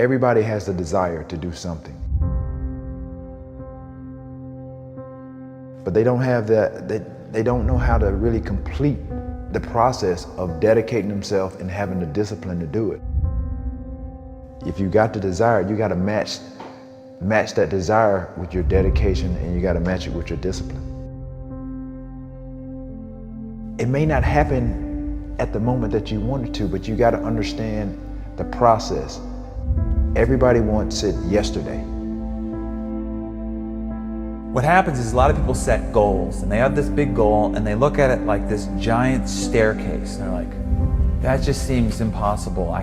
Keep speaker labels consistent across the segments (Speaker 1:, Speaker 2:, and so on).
Speaker 1: Everybody has the desire to do something. But they don't have they don't know how to really complete the process of dedicating themselves and having the discipline to do it. If you got the desire, you got to match that desire with your dedication, and you got to match it with your discipline. It may not happen at the moment that you want it to, but you got to understand the process. Everybody wants it yesterday.
Speaker 2: What happens is a lot of people set goals, and they have this big goal, and they look at it like this giant staircase. They're like, that just seems impossible.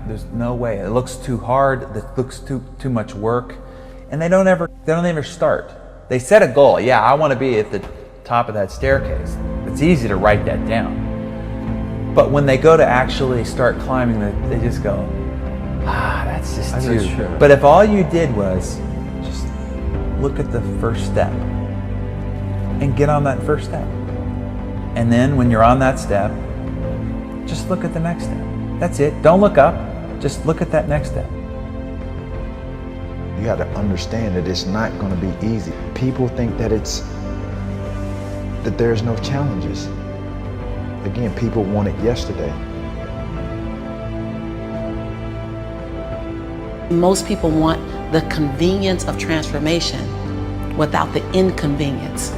Speaker 2: There's no way. It looks too hard. It looks too much work, and they don't ever start. They set a goal. Yeah, I want to be at the top of that staircase. It's easy to write that down. But when they go to actually start climbing, they just go, that's just too. But if all you did was just look at the first step and get on that first step. And then when you're on that step, just look at the next step. That's it. Don't look up. Just look at that next step.
Speaker 1: You got to understand that it's not going to be easy. People think that there's no challenges. Again, people want it yesterday.
Speaker 3: Most people want the convenience of transformation without the inconvenience.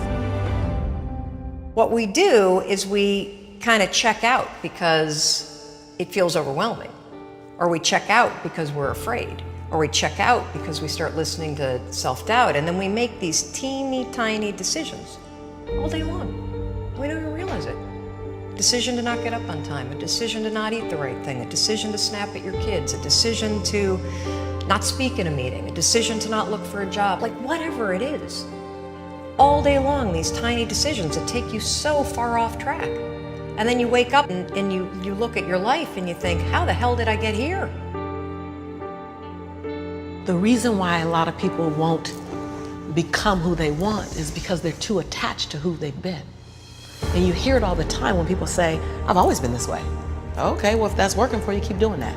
Speaker 4: What we do is we kind of check out because it feels overwhelming, or we check out because we're afraid, or we check out because we start listening to self-doubt, and then we make these teeny tiny decisions all day long. We don't even realize it. A decision to not get up on time, a decision to not eat the right thing, a decision to snap at your kids, a decision to not speak in a meeting, a decision to not look for a job, like whatever it is. All day long, these tiny decisions that take you so far off track. And then you wake up and you look at your life and you think, how the hell did I get here?
Speaker 3: The reason why a lot of people won't become who they want is because they're too attached to who they've been. And you hear it all the time when people say, I've always been this way. Okay, well, if that's working for you, keep doing that.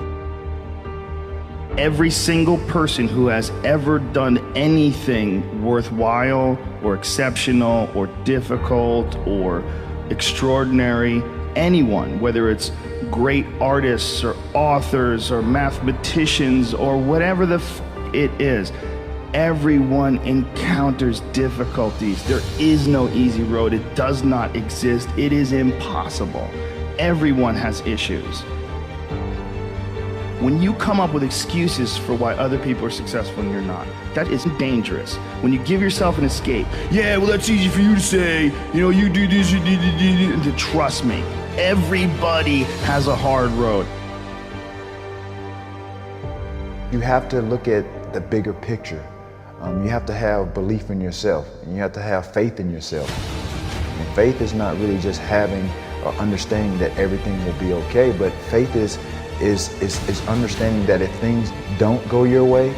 Speaker 5: Every single person who has ever done anything worthwhile or exceptional or difficult or extraordinary, anyone, whether it's great artists or authors or mathematicians or whatever it is, everyone encounters difficulties. There is no easy road. It does not exist. It is impossible. Everyone has issues. When you come up with excuses for why other people are successful and you're not, that is dangerous. When you give yourself an escape, yeah, well, that's easy for you to say, you do this, you do. Trust me, everybody has a hard road.
Speaker 1: You have to look at the bigger picture. You have to have belief in yourself, and you have to have faith in yourself. And faith is not really just having or understanding that everything will be okay, but faith is understanding that if things don't go your way,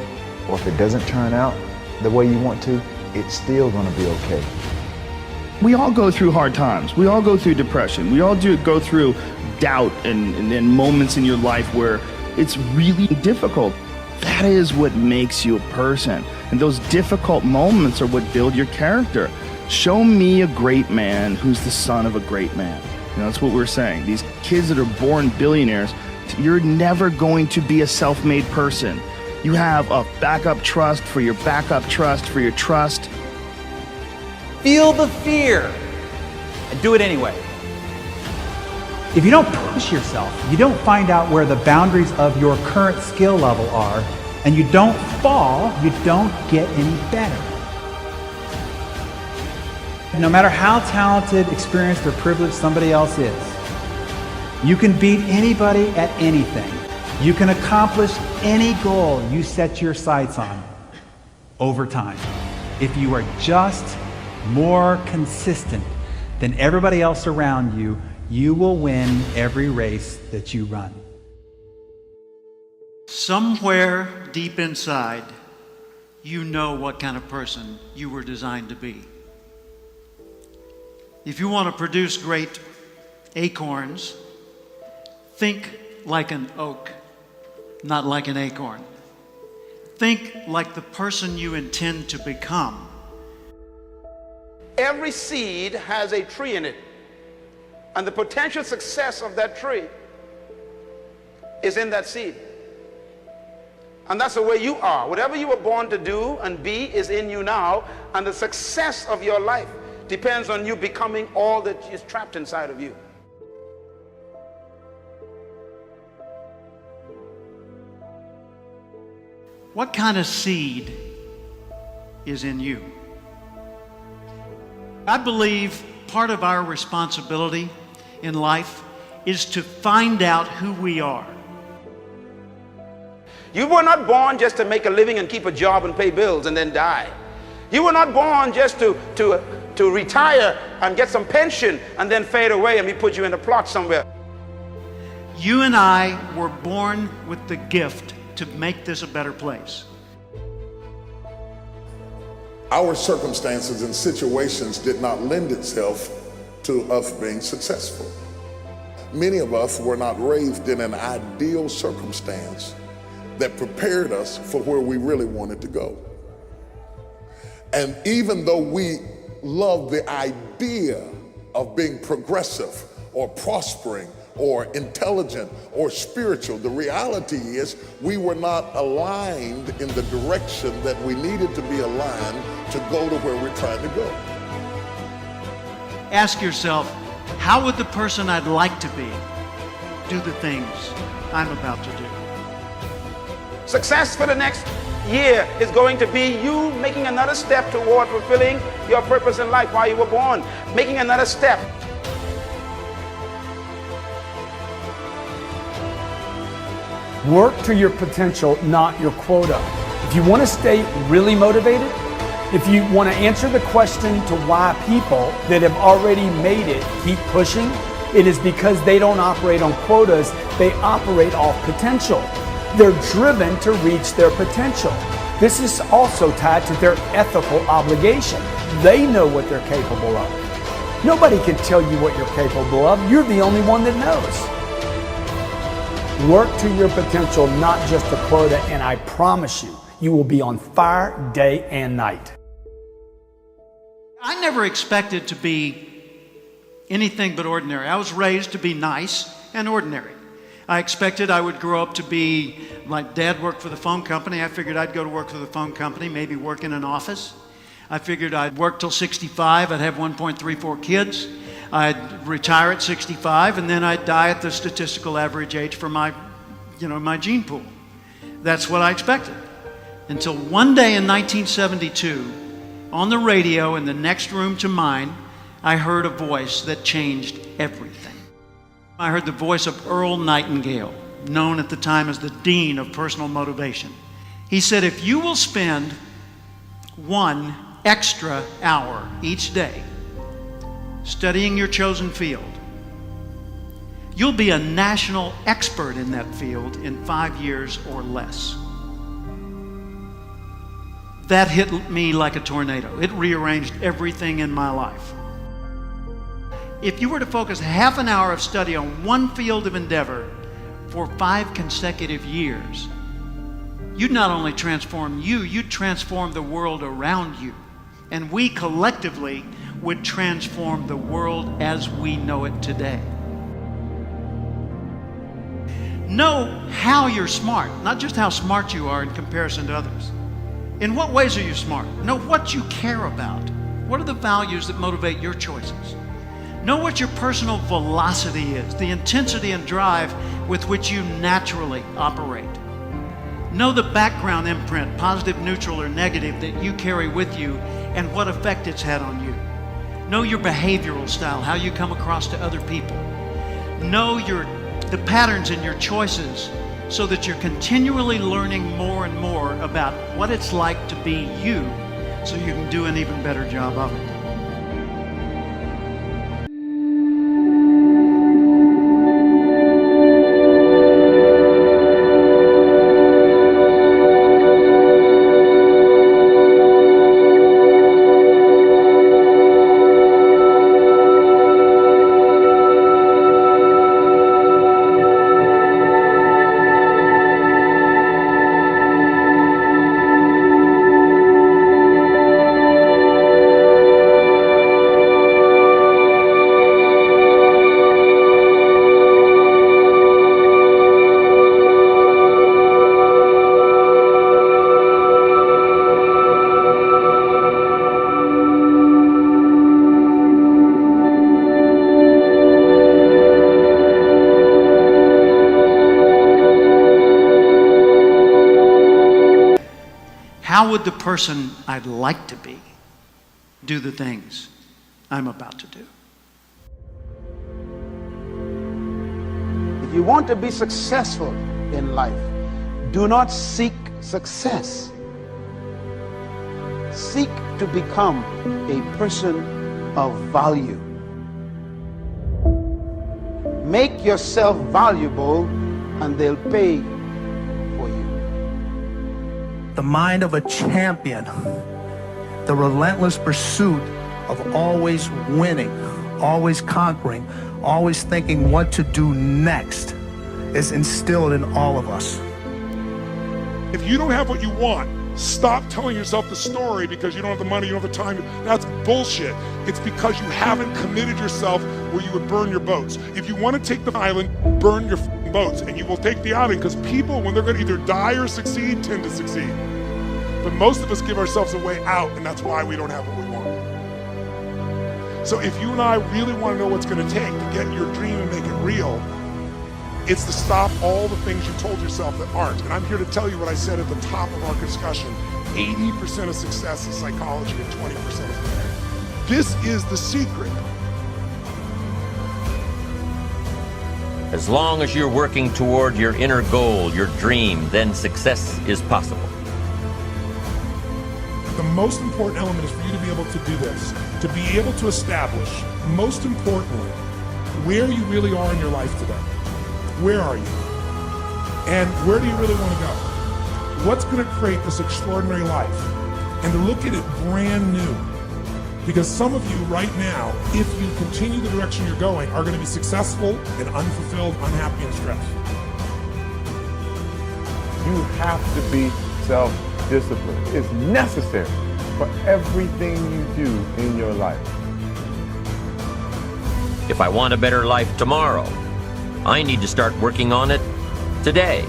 Speaker 1: or if it doesn't turn out the way you want to, it's still going to be okay.
Speaker 5: We all go through hard times. We all go through depression. We all go through doubt and moments in your life where it's really difficult. That is what makes you a person. And those difficult moments are what build your character. Show me a great man who's the son of a great man. That's what we're saying. These kids that are born billionaires, you're never going to be a self-made person. You have a backup trust for your backup trust for your trust.
Speaker 2: Feel the fear and do it anyway.
Speaker 6: If you don't push yourself, you don't find out where the boundaries of your current skill level are, and you don't fall, you don't get any better. No matter how talented, experienced, or privileged somebody else is, you can beat anybody at anything. You can accomplish any goal you set your sights on over time. If you are just more consistent than everybody else around you, you will win every race that you run.
Speaker 7: Somewhere deep inside, you know what kind of person you were designed to be. If you want to produce great acorns, think like an oak, not like an acorn. Think like the person you intend to become.
Speaker 8: Every seed has a tree in it, and the potential success of that tree is in that seed. And that's the way you are. Whatever you were born to do and be is in you now, and the success of your life depends on you becoming all that is trapped inside of you.
Speaker 7: What kind of seed is in you? I believe part of our responsibility in life is to find out who we are.
Speaker 8: You were not born just to make a living and keep a job and pay bills and then die. You were not born just to retire and get some pension and then fade away and we put you in a plot somewhere.
Speaker 7: You and I were born with the gift to make this a better place.
Speaker 9: Our circumstances and situations did not lend itself to us being successful. Many of us were not raised in an ideal circumstance that prepared us for where we really wanted to go. And even though we love the idea of being progressive or prospering or intelligent or spiritual, the reality is we were not aligned in the direction that we needed to be aligned to go to where we're trying to go.
Speaker 7: Ask yourself, how would the person I'd like to be do the things I'm about to do?
Speaker 8: Success for the next year is going to be you making another step toward fulfilling your purpose in life while you were born, making another step.
Speaker 10: Work to your potential, not your quota. If you want to stay really motivated, if you want to answer the question to why people that have already made it keep pushing, it is because they don't operate on quotas, they operate off potential. They're driven to reach their potential. This is also tied to their ethical obligation. They know what they're capable of. Nobody can tell you what you're capable of. You're the only one that knows. Work to your potential, not just a quota, and I promise you, you will be on fire day and night.
Speaker 7: I never expected to be anything but ordinary. I was raised to be nice and ordinary. I expected I would grow up to be, my dad worked for the phone company. I figured I'd go to work for the phone company, maybe work in an office. I figured I'd work till 65. I'd have 1.34 kids. I'd retire at 65, and then I'd die at the statistical average age for my gene pool. That's what I expected. Until one day in 1972, on the radio in the next room to mine, I heard a voice that changed everything. I heard the voice of Earl Nightingale, known at the time as the Dean of Personal Motivation. He said, if you will spend 1 extra hour each day studying your chosen field, you'll be a national expert in that field in 5 years or less. That hit me like a tornado. It rearranged everything in my life. If you were to focus half an hour of study on one field of endeavor for 5 consecutive years, you'd not only transform you, you'd transform the world around you. And we collectively would transform the world as we know it today. Know how you're smart, not just how smart you are in comparison to others. In what ways are you smart? Know what you care about. What are the values that motivate your choices? Know what your personal velocity is, the intensity and drive with which you naturally operate. Know the background imprint, positive, neutral, or negative, that you carry with you and what effect it's had on you. Know your behavioral style, how you come across to other people. Know the patterns in your choices so that you're continually learning more and more about what it's like to be you so you can do an even better job of it. how would the person I'd like to be do the things I'm about to do?
Speaker 8: If you want to be successful in life, do not seek success. Seek to become a person of value. Make yourself valuable and they'll pay for you.
Speaker 11: The mind of a champion, the relentless pursuit of always winning, always conquering, always thinking what to do next is instilled in all of us.
Speaker 12: If you don't have what you want, stop telling yourself the story because you don't have the money, you don't have the time. That's bullshit. It's because you haven't committed yourself where you would burn your boats. If you want to take the island, burn your boats, and you will take the island, because people, when they're going to either die or succeed, tend to succeed. But most of us give ourselves a way out, and that's why we don't have what we want. So if you and I really want to know what's going to take to get your dream and make it real, it's to stop all the things you told yourself that aren't. And I'm here to tell you what I said at the top of our discussion. 80% of success is psychology and 20% is there. This is the secret.
Speaker 13: As long as you're working toward your inner goal, your dream, then success is possible.
Speaker 12: The most important element is for you to be able to do this, to be able to establish, most importantly, where you really are in your life today. Where are you? And where do you really want to go? What's going to create this extraordinary life? And to look at it brand new. Because some of you right now, if you continue the direction you're going, are going to be successful and unfulfilled, unhappy, and stressed.
Speaker 14: You have to be self-disciplined. It's necessary for everything you do in your life.
Speaker 13: If I want a better life tomorrow, I need to start working on it today.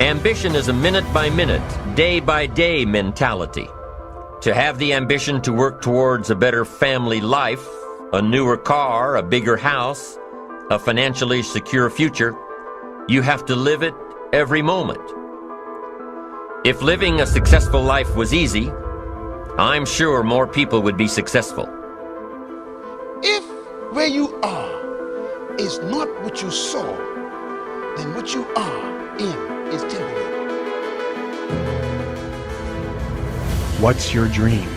Speaker 13: Ambition is a minute-by-minute, day-by-day mentality. To have the ambition to work towards a better family life, a newer car, a bigger house, a financially secure future, you have to live it every moment. If living a successful life was easy, I'm sure more people would be successful.
Speaker 8: If where you are is not what you saw, then what you are in is temporary.
Speaker 11: What's your dream?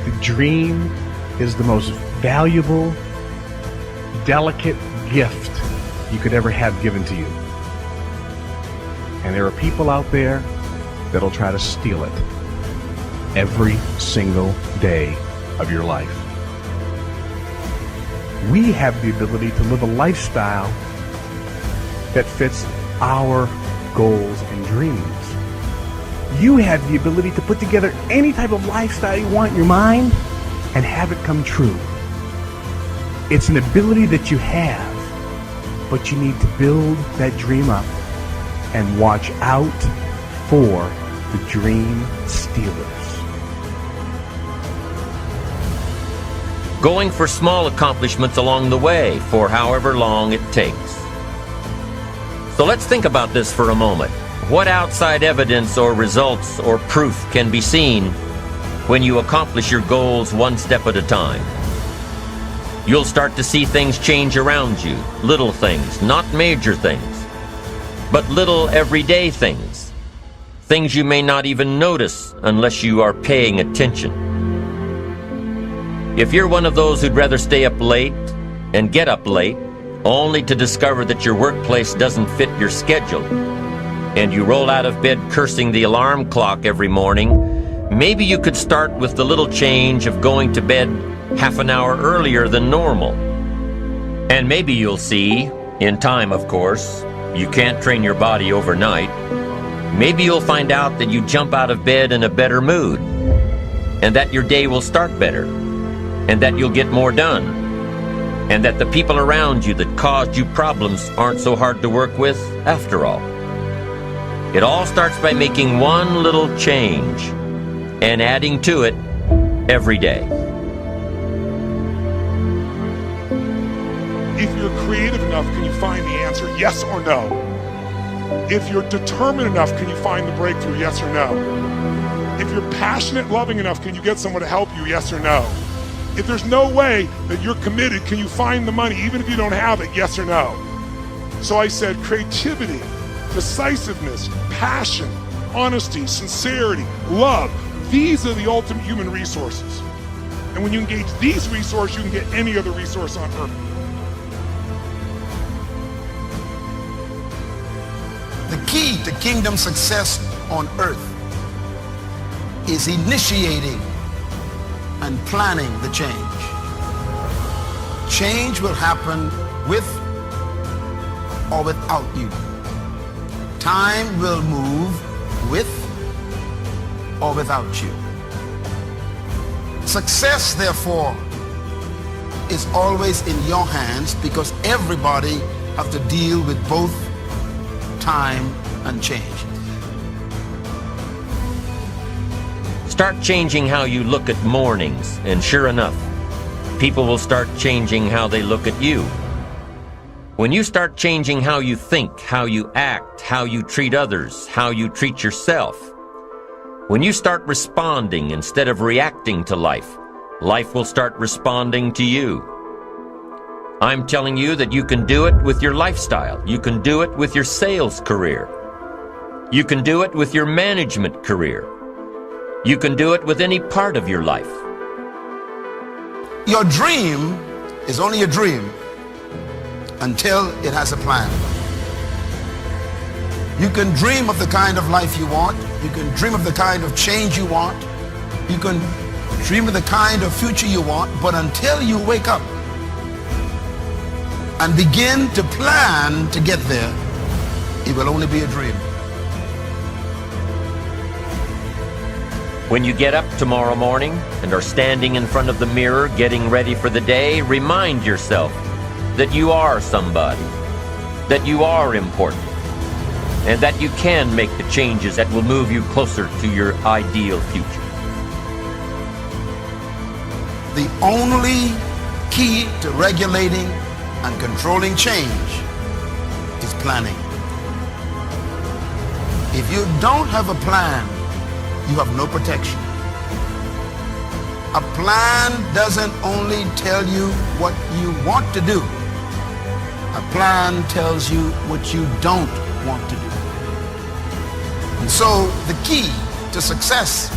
Speaker 11: The dream is the most valuable, delicate gift you could ever have given to you. And there are people out there that'll try to steal it every single day of your life. We have the ability to live a lifestyle that fits our goals and dreams. You have the ability to put together any type of lifestyle you want in your mind and have it come true. It's an ability that you have, but you need to build that dream up and watch out for the dream stealers.
Speaker 13: Going for small accomplishments along the way for however long it takes. So let's think about this for a moment. What outside evidence or results or proof can be seen when you accomplish your goals one step at a time? You'll start to see things change around you, little things, not major things, but little everyday things, things you may not even notice unless you are paying attention. If you're one of those who'd rather stay up late and get up late, only to discover that your workplace doesn't fit your schedule, and you roll out of bed cursing the alarm clock every morning, maybe you could start with the little change of going to bed half an hour earlier than normal. And maybe you'll see, in time of course, you can't train your body overnight, maybe you'll find out that you jump out of bed in a better mood, and that your day will start better, and that you'll get more done, and that the people around you that caused you problems aren't so hard to work with after all. It all starts by making one little change and adding to it every day.
Speaker 12: If you're creative enough, can you find the answer, yes or no? If you're determined enough, can you find the breakthrough? Yes or no? If you're passionate, loving enough, can you get someone to help you? Yes or no? If there's no way that you're committed, can you find the money even if you don't have it? Yes or no? So I said creativity, decisiveness, passion, honesty, sincerity, love. These are the ultimate human resources. And when you engage these resources, you can get any other resource on earth.
Speaker 15: The key to kingdom success on earth is initiating and planning the change. Change will happen with or without you. Time will move with or without you. Success, therefore, is always in your hands because everybody have to deal with both time and change.
Speaker 13: Start changing how you look at mornings, and sure enough, people will start changing how they look at you. When you start changing how you think, how you act, how you treat others, how you treat yourself, when you start responding instead of reacting to life, life will start responding to you. I'm telling you that you can do it with your lifestyle. You can do it with your sales career. You can do it with your management career. You can do it with any part of your life.
Speaker 15: Your dream is only a dream until it has a plan. You can dream of the kind of life you want. You can dream of the kind of change you want. You can dream of the kind of future you want, but until you wake up and begin to plan to get there, it will only be a dream.
Speaker 13: When you get up tomorrow morning and are standing in front of the mirror getting ready for the day, remind yourself that you are somebody, that you are important, and that you can make the changes that will move you closer to your ideal future.
Speaker 15: The only key to regulating and controlling change is planning. If you don't have a plan, you have no protection. A plan doesn't only tell you what you want to do. A plan tells you what you don't want to do. And so the key to success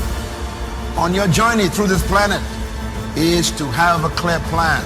Speaker 15: on your journey through this planet is to have a clear plan.